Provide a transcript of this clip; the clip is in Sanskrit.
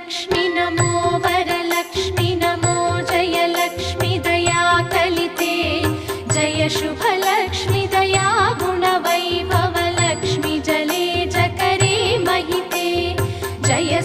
लक्ष्मी नमो वरलक्ष्मी नमो जयलक्ष्मी दया कलिते जय शुभलक्ष्मी दया गुणवैभवलक्ष्मी जले जकरे महिते जय